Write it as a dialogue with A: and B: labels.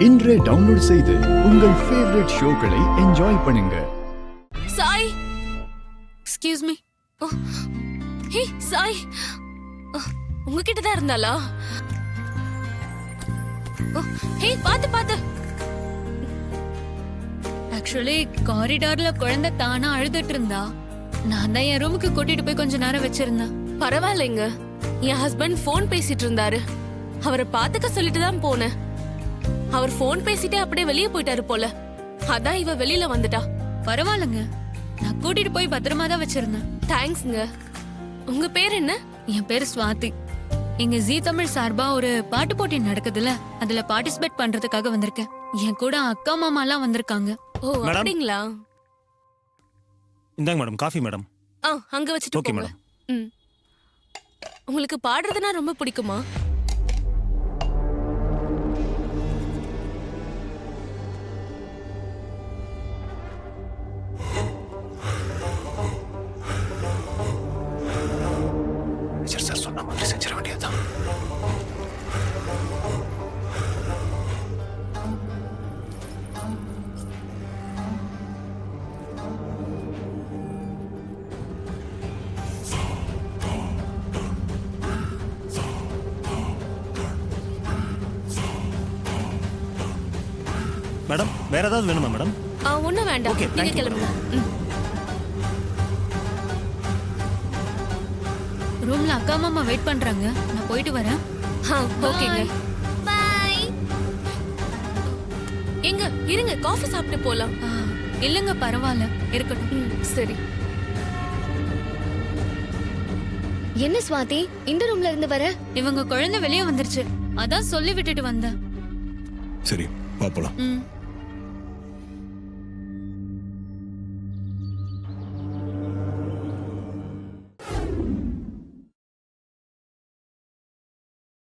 A: இன்றே டவுன்லோட் செய்து உங்கள் ஃபேவரட் ஷோக்களை என்ஜாய் பண்ணுங்க.
B: Sai, excuse me. Hey Sai, உங்ககிட்ட தான் இருந்தாளா? ஹே பாத்து பாத்து.
C: ஆக்சுவலி காரிடார்ல குழந்தை தானா அழுதுட்டு இருந்தா. நான் தான் என் ரூமுக்கு கூட்டிட்டு போய் கொஞ்ச நேரம் வச்சிருந்தேன்.
B: பரவாயில்லைங்க, என் ஹஸ்பண்ட் போன் பேசிட்டு இருந்தாரு. அவரை பாத்துக்க சொல்லிட்டு தான் போனேன். அவர் போன் பேசிட்டே அப்படியே வெளியே போயிட்டாரு போல. அதான் இவ வெளியில வந்துட்டா.
C: பரவாயில்லங்க, நான் கூட்டிட்டு போய் பத்திரமா தான் வச்சிருந்தேன்.
B: தேங்க்ஸ்ங்க. உங்க பேர் என்ன?
C: என் பேரு ஸ்வாதி. எங்க ஜீ தமிழ் சார்பா ஒரு பாட்டு போட்டி நடக்குதுல, அதுல பார்ட்டிசிபேட் பண்றதுக்காக வந்திருக்கேன். என் கூட அக்கா மாமா எல்லாம் வந்திருக்காங்க.
B: ஓ அப்படிங்களா?
D: இந்தாங்க மேடம், காஃபி மேடம்.
B: அங்க வச்சுட்டு
D: ஓகே
B: போங்க.
D: மேடம்.
B: உங்களுக்கு பாடுறதுனா ரொம்ப பிடிக்குமா?
D: சார் சொன்ன மாதிரி செஞ்சிட வேண்டியதுதான். மேடம், வேற ஏதாவது வேணுமா மேடம்?
B: ஒண்ணும் வேண்டாம்,
D: Okay,
B: நீங்க
D: thank you,
B: கிளம்புங்க.
C: ரூம்ல அக்கா மாமா வெயிட் பண்றாங்க, நான் போயிட்டு வரேன்.
B: ஓகேங்க. பை. எங்க இருங்க, காஃபி சாப்பிட்டு போலாம்.
C: இல்லங்க பரவாயில்ல, இருக்கட்டும்.
B: சரி.
E: என்ன ஸ்வாதி, இந்த ரூம்ல இருந்து வர?
C: இவங்க குழந்தை வெளியே வந்துருச்சு, அதான் சொல்லி விட்டுட்டு வந்தேன்.
F: சரி, பாப்பலாம்.